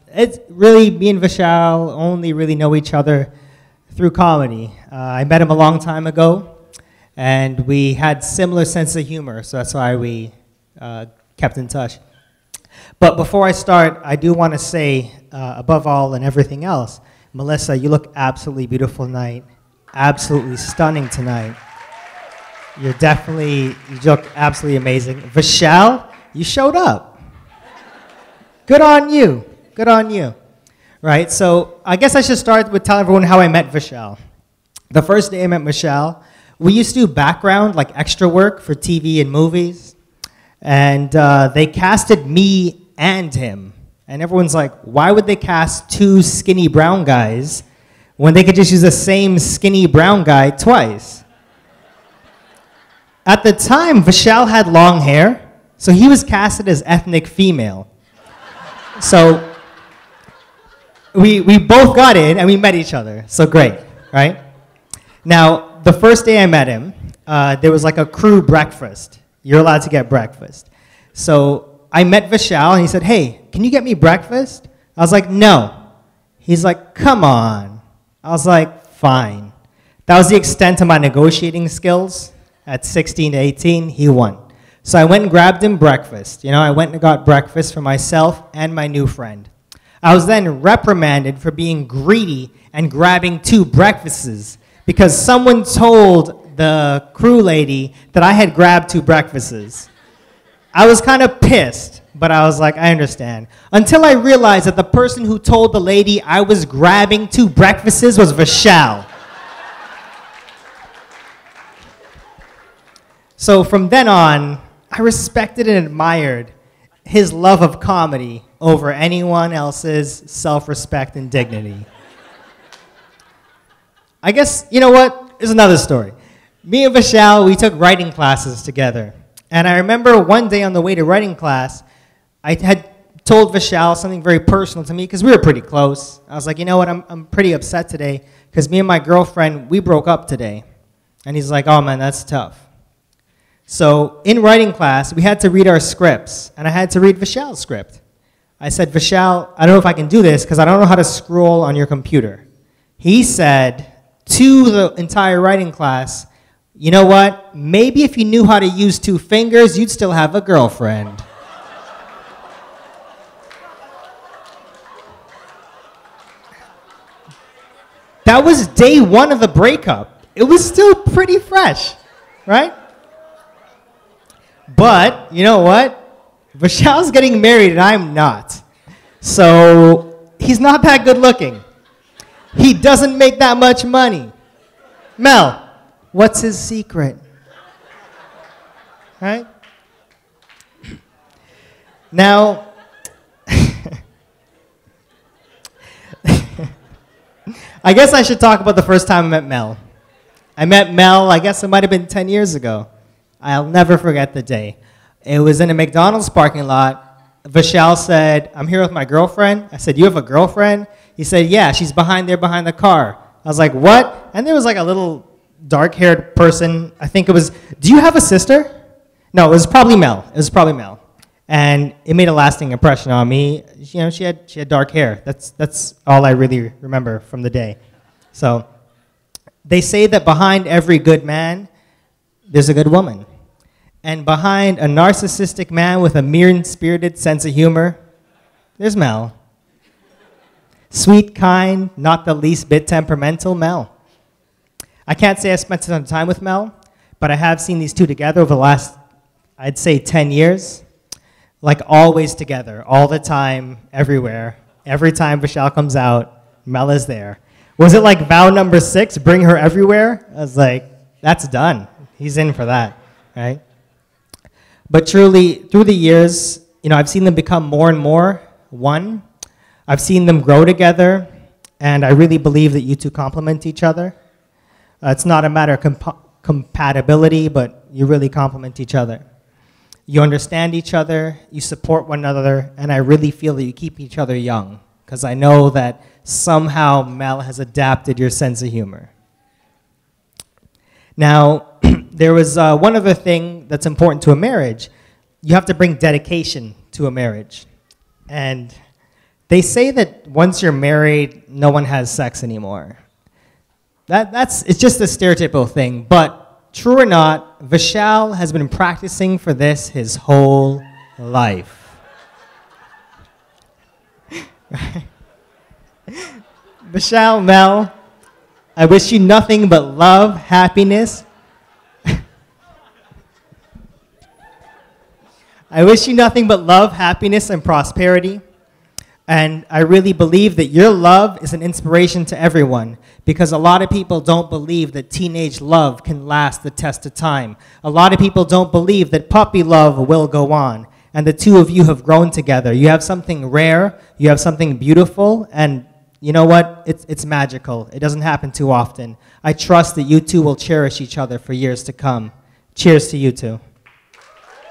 It's really, me and Vishal only really know each other through comedy. I met him a long time ago, and we had similar sense of humor, so that's why we kept in touch. But before I start, I do want to say, above all and everything else, Melissa, you look absolutely beautiful tonight, absolutely stunning tonight. You look absolutely amazing. Vishal, you showed up. Good on you. Good on you. Right, so I guess I should start with telling everyone how I met Vishal. The first day I met Vishal, we used to do background, like extra work for TV and movies. And they casted me and him. And everyone's like, why would they cast two skinny brown guys when they could just use the same skinny brown guy twice? At the time, Vishal had long hair, so he was casted as ethnic female. So we both got in and we met each other, so great, right? Now, the first day I met him, there was like a crew breakfast. You're allowed to get breakfast. So I met Vishal and he said, hey, can you get me breakfast? I was like, no. He's like, come on. I was like, fine. That was the extent of my negotiating skills. At 16 to 18, he won. So I went and grabbed him breakfast. You know, I went and got breakfast for myself and my new friend. I was then reprimanded for being greedy and grabbing two breakfasts because someone told the crew lady that I had grabbed two breakfasts. I was kind of pissed, but I was like, I understand. Until I realized that the person who told the lady I was grabbing two breakfasts was Vishal. So from then on, I respected and admired his love of comedy over anyone else's self-respect and dignity. I guess, you know what? Here's another story. Me and Vishal, we took writing classes together. And I remember one day on the way to writing class, I had told Vishal something very personal to me because we were pretty close. I was like, you know what? I'm pretty upset today because me and my girlfriend, we broke up today. And he's like, oh man, that's tough. So in writing class, we had to read our scripts, and I had to read Vishal's script. I said, Vishal, I don't know if I can do this because I don't know how to scroll on your computer. He said to the entire writing class, you know what? Maybe if you knew how to use two fingers, you'd still have a girlfriend. That was day one of the breakup. It was still pretty fresh, right? But, you know what? Vishal's getting married and I'm not. So, he's not that good looking. He doesn't make that much money. Mel, what's his secret? Right? Now, I guess I should talk about the first time I met Mel. I met Mel, I guess it might have been 10 years ago. I'll never forget the day. It was in a McDonald's parking lot. Vishal said, I'm here with my girlfriend. I said, you have a girlfriend? He said, yeah, she's behind there behind the car. I was like, what? And there was like a little dark-haired person. I think it was, do you have a sister? No, it was probably Mel. It was probably Mel. And it made a lasting impression on me. You know, she had dark hair. That's all I really remember from the day. So they say that behind every good man, there's a good woman. And behind a narcissistic man with a mean-spirited sense of humor, there's Mel. Sweet, kind, not the least bit temperamental Mel. I can't say I spent some time with Mel, but I have seen these two together over the last, I'd say, 10 years. Like always together, all the time, everywhere. Every time Vishal comes out, Mel is there. Was it like vow number 6, bring her everywhere? I was like, that's done. He's in for that, right? But truly, through the years, you know, I've seen them become more and more one. I've seen them grow together, and I really believe that you two complement each other. It's not a matter of compatibility, but you really complement each other. You understand each other, you support one another, and I really feel that you keep each other young, because I know that somehow Mel has adapted your sense of humor. Now, there was one other thing that's important to a marriage. You have to bring dedication to a marriage. And They say that once you're married, no one has sex anymore. It's just a stereotypical thing, but true or not, Vishal has been practicing for this his whole life. Vishal, Mel, I wish you nothing but love, happiness. I wish you nothing but love, happiness, and prosperity. And I really believe that your love is an inspiration to everyone, because a lot of people don't believe that teenage love can last the test of time. A lot of people don't believe that puppy love will go on. And the two of you have grown together. You have something rare, you have something beautiful, and you know what? It's magical. It doesn't happen too often. I trust that you two will cherish each other for years to come. Cheers to you two.